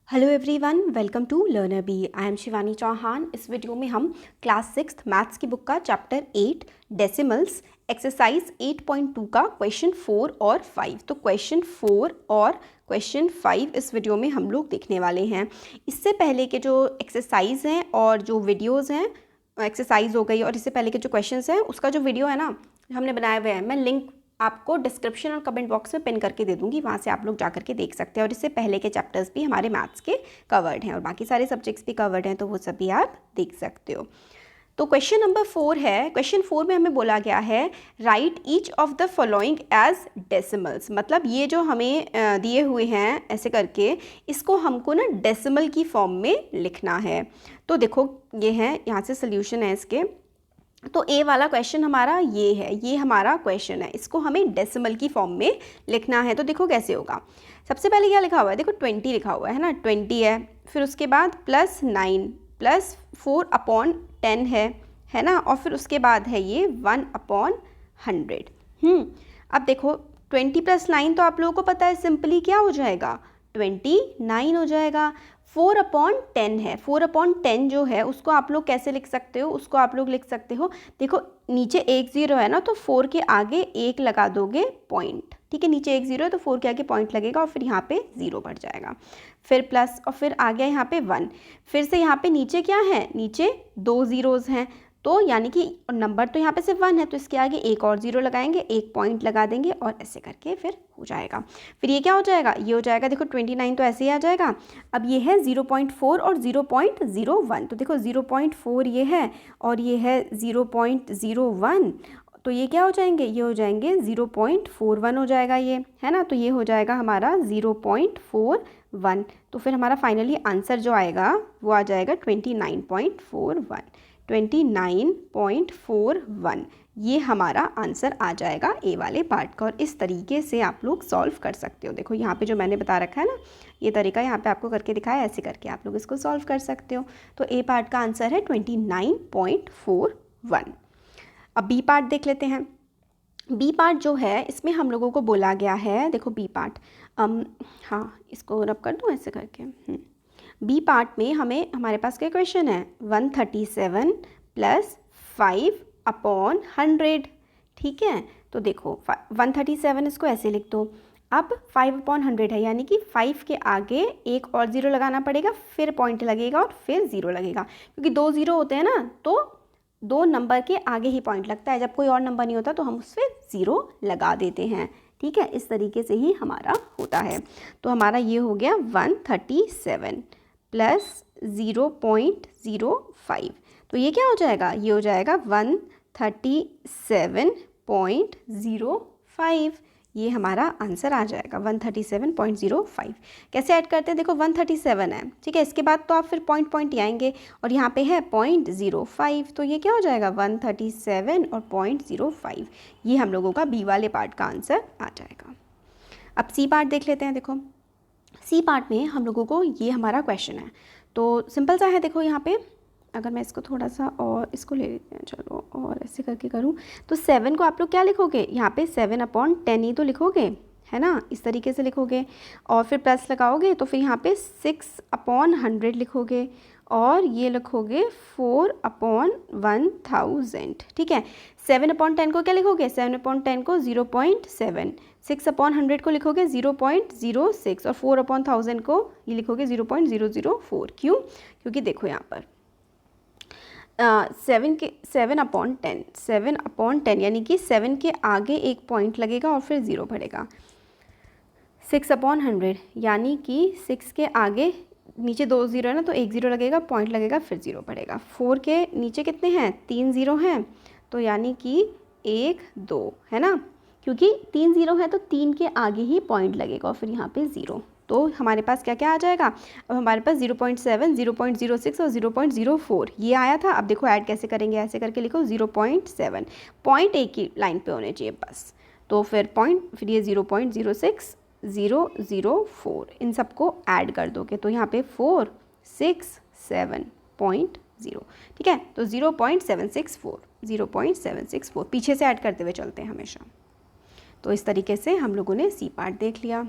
Hello everyone, welcome to Learner B. I am Shivani Chauhan. इस video में हम क्लास 6 मैथ्स की बुक का चैप्टर 8 डेसिमल्स एक्सरसाइज 8.2 का क्वेश्चन 4 और 5। तो क्वेश्चन 4 और क्वेश्चन 5 इस वीडियो में हम लोग देखने वाले हैं। इससे पहले के जो एक्सरसाइज हैं और जो वीडियोज़ हैं, एक्सरसाइज हो गई, और इससे पहले के जो क्वेश्चंस हैं उसका जो वीडियो है ना हमने बनाया हुआ है, मैं लिंक आपको डिस्क्रिप्शन और कमेंट बॉक्स में पिन करके दे दूंगी, वहाँ से आप लोग जा करके देख सकते हैं। और इससे पहले के चैप्टर्स भी हमारे मैथ्स के कवर्ड हैं और बाकी सारे सब्जेक्ट्स भी कवर्ड हैं, तो वो सब भी आप देख सकते हो। तो क्वेश्चन नंबर 4 है। क्वेश्चन 4 में हमें बोला गया है write each of the following as decimals. मतलब ये जो हमें दिए हुए हैं ऐसे करके, इसको हमको ना डेसिमल की फॉर्म में लिखना है। तो देखो ये है, यहाँ से सोल्यूशन है इसके। तो ए वाला क्वेश्चन हमारा ये है, ये हमारा क्वेश्चन है, इसको हमें डेसिमल की फॉर्म में लिखना है। तो देखो कैसे होगा। सबसे पहले क्या लिखा हुआ है, देखो 20 लिखा हुआ है ना, 20 है, फिर उसके बाद +9 + 4/10 है ना, और फिर उसके बाद है ये 1/100। अब देखो 20 + 9 तो आप लोगों को पता है, सिंपली क्या हो जाएगा, 29 हो जाएगा। 4/10 है, 4/10 जो है उसको आप लोग कैसे लिख सकते हो, उसको आप लोग लिख सकते हो, देखो नीचे एक 0 है ना, तो 4 के आगे एक लगा दोगे पॉइंट, ठीक है। नीचे एक 0 है तो 4 के आगे पॉइंट लगेगा और फिर यहाँ पे 0 बढ़ जाएगा, फिर प्लस, और फिर आ गया यहाँ पे 1। फिर से यहाँ पे नीचे क्या है, नीचे 2 ज़ीरोज़ हैं, तो यानी कि नंबर तो यहाँ पे सिर्फ 1 है, तो इसके आगे एक और 0 लगाएंगे, एक पॉइंट लगा देंगे और ऐसे करके फिर हो जाएगा। फिर ये क्या हो जाएगा, ये हो जाएगा, देखो 29 तो ऐसे ही आ जाएगा। अब ये है 0.4 और 0.01, तो देखो 0.4 ये है और ये है 0.01, तो ये क्या हो जाएंगे, ये हो जाएंगे 0.41 हो जाएगा, ये है ना। तो ये हो जाएगा हमारा 0.41। तो फिर हमारा फाइनली आंसर जो आएगा वो आ जाएगा 29.41, 29.41। ये हमारा आंसर आ जाएगा ए वाले पार्ट का। और इस तरीके से आप लोग सॉल्व कर सकते हो। देखो यहाँ पे जो मैंने बता रखा है ना, ये तरीका यहाँ पे आपको करके दिखाया, ऐसे करके आप लोग इसको सॉल्व कर सकते हो। तो ए पार्ट का आंसर है 29.41। अब बी पार्ट देख लेते हैं। बी पार्ट जो है इसमें हम लोगों को बोला गया है, देखो बी पार्ट, हाँ इसको रब कर दूँ ऐसे करके। बी पार्ट में हमारे पास क्या क्वेश्चन है, 137 + 5/100, ठीक है। तो देखो 137 इसको ऐसे लिख दो। अब 5/100 है, यानी कि 5 के आगे एक और 0 लगाना पड़ेगा, फिर पॉइंट लगेगा और फिर 0 लगेगा, क्योंकि 2 0 होते हैं ना, तो 2 नंबर के आगे ही पॉइंट लगता है। जब कोई और नंबर नहीं होता तो हम उस पर 0 लगा देते हैं, ठीक है। इस तरीके से ही हमारा होता है। तो हमारा ये हो गया 137 + 0.05, तो ये क्या हो जाएगा, ये हो जाएगा 137.05। ये हमारा आंसर आ जाएगा 137.05। कैसे ऐड करते हैं, देखो 137 है, ठीक है, इसके बाद तो आप फिर पॉइंट ही आएंगे और यहाँ पे है 0.05, तो ये क्या हो जाएगा 137 और 0.05। ये हम लोगों का बी वाले पार्ट का आंसर आ जाएगा। अब सी पार्ट देख लेते हैं। देखो सी पार्ट में हम लोगों को ये हमारा क्वेश्चन है, तो सिंपल सा है। देखो यहाँ पे अगर मैं इसको थोड़ा सा और इसको ले लेते हैं, चलो और ऐसे करके करूँ, तो 7 को आप लोग क्या लिखोगे, यहाँ पे 7/10 ही तो लिखोगे, है ना, इस तरीके से लिखोगे, और फिर प्लस लगाओगे तो फिर यहाँ पे 6/100 लिखोगे, और ये लिखोगे 4/1000, ठीक है। 7/10 को क्या लिखोगे, 7/10 को 0.7, 6/100 को लिखोगे 0.06, और 4/1000 को ये लिखोगे 0.004। क्यों, क्योंकि देखो यहाँ पर 7/10 यानी कि 7 के आगे एक पॉइंट लगेगा और फिर 0 बढ़ेगा। 6/100 यानी कि 6 के आगे नीचे 2 0 है ना, तो एक 0 लगेगा, पॉइंट लगेगा, फिर 0 बढ़ेगा। 4 के नीचे कितने हैं, 3 0 हैं, तो यानी कि 1 2 है ना, क्योंकि 3 0 है तो 3 के आगे ही पॉइंट लगेगा और फिर यहाँ पे 0। तो हमारे पास क्या क्या आ जाएगा, अब हमारे पास 0.7, 0.06 और 0.04 ये आया था। अब देखो ऐड कैसे करेंगे, ऐसे करके लिखो 0.7, पॉइंट एक ही लाइन पे होने चाहिए बस, तो फिर पॉइंट, फिर ये 0.06, 004, इन सबको ऐड कर दोगे तो यहाँ पे 467.0, ठीक है। तो 0.764, 0.764 पीछे से ऐड करते हुए चलते हैं हमेशा। तो इस तरीके से हम लोगों ने सी पार्ट देख लिया।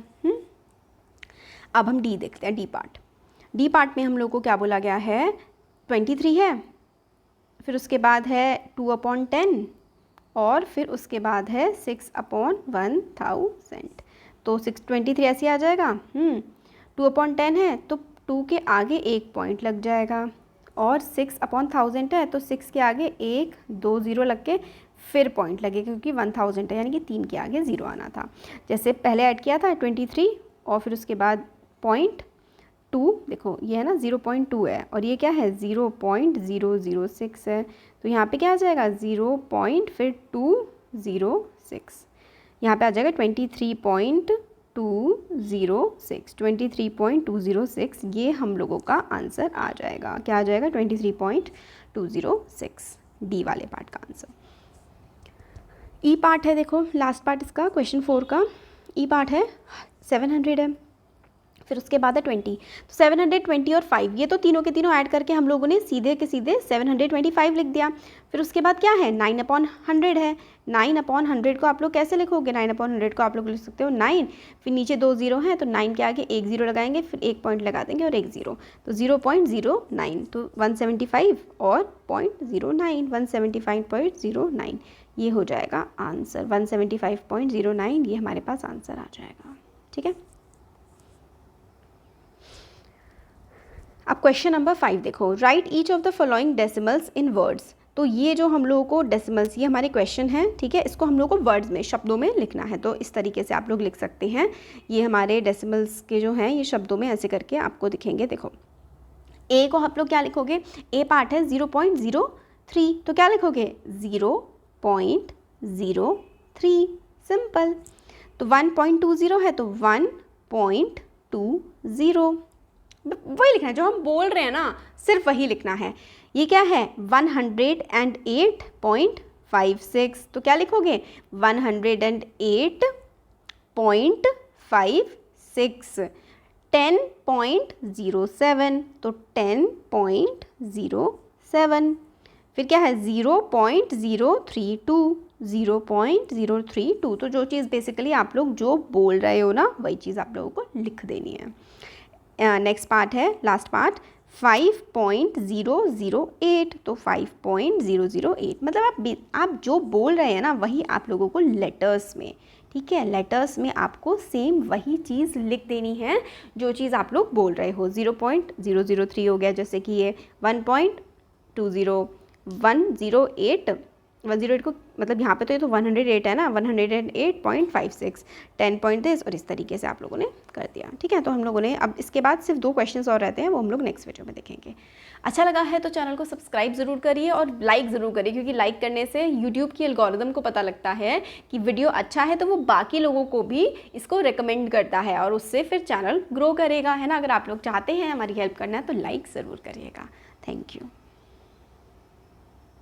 अब हम डी देखते हैं, डी पार्ट। डी पार्ट में हम लोग को क्या बोला गया है, 23 है, फिर उसके बाद है 2/10 और फिर उसके बाद है 6/1000। तो 623 ऐसे आ जाएगा। 2/10 है तो 2 के आगे 1 पॉइंट लग जाएगा, और 6/1000 है तो 6 के आगे 1 2 0 लग के फिर पॉइंट लगेगा, क्योंकि 1000 है यानी कि 3 के आगे 0 आना था। जैसे पहले ऐड किया था 23 और फिर उसके बाद 0.2, देखो ये है ना 0.2 है और ये क्या है 0.006 है, तो यहाँ पे क्या आ जाएगा 0.206, यहाँ पे आ जाएगा 23.206, ये हम लोगों का आंसर आ जाएगा। क्या आ जाएगा 23.206, डी वाले पार्ट का आंसर। ई पार्ट है, देखो लास्ट पार्ट इसका क्वेश्चन 4 का। ई पार्ट है 700 है, फिर उसके बाद है 20, तो 720 और 5 ये तो तीनों के तीनों ऐड करके हम लोगों ने सीधे के सीधे 725 लिख दिया। फिर उसके बाद क्या है 9/100 है, 9/100 को आप लोग कैसे लिखोगे, 9/100 को आप लोग लिख सकते हो 9, फिर नीचे 2 0 हैं तो 9 के आगे 1 0 लगाएंगे, फिर 1 पॉइंट लगा देंगे और 1 0, तो 0.09, तो 175 और 0.09, 175.09 ये हो जाएगा आंसर। 175.09 ये हमारे पास आंसर आ जाएगा। ठीक है, अब क्वेश्चन नंबर 5 देखो, right each of the following decimals in words. तो ये जो हम लोगों को डेसिमल्स, ये हमारे क्वेश्चन है, ठीक है, इसको हम लोग को वर्ड्स में, शब्दों में लिखना है। तो इस तरीके से आप लोग लिख सकते हैं, ये हमारे डेसिमल्स के जो हैं ये शब्दों में ऐसे करके आपको दिखेंगे। देखो ए को आप लोग क्या लिखोगे, ए पार्ट है 0.03, तो क्या लिखोगे 0.03, सिंपल। तो 1.20 है तो 1.20, वही लिखना है जो हम बोल रहे हैं ना, सिर्फ वही लिखना है। ये क्या है 108.56, तो क्या लिखोगे 108.56। 10.07 तो 10.07, फिर क्या है 0.032, 0.032, तो जो चीज़ बेसिकली आप लोग जो बोल रहे हो ना वही चीज़ आप लोगों को लिख देनी है। नेक्स्ट पार्ट है, लास्ट पार्ट 5.008, तो 5.008 मतलब आप जो बोल रहे हैं ना वही आप लोगों को लेटर्स में, ठीक है, लेटर्स में आपको सेम वही चीज़ लिख देनी है जो चीज़ आप लोग बोल रहे हो। 0.003 हो गया, जैसे कि ये 1.20, 108 को मतलब यहाँ पे तो ये तो 108 है ना, 108.56, 10 और इस तरीके से आप लोगों ने कर दिया। ठीक है, तो हम लोगों ने अब इसके बाद सिर्फ 2 क्वेश्चंस और रहते हैं, वो हम लोग नेक्स्ट वीडियो में देखेंगे। अच्छा लगा है तो चैनल को सब्सक्राइब ज़रूर करिए और लाइक ज़रूर करिए, क्योंकि लाइक करने से यूट्यूब की एल्गोरिदम को पता लगता है कि वीडियो अच्छा है, तो वो बाकी लोगों को भी इसको रिकमेंड करता है और उससे फिर चैनल ग्रो करेगा, है ना। अगर आप लोग चाहते हैं हमारी हेल्प करना है तो लाइक ज़रूर करिएगा। Thank you.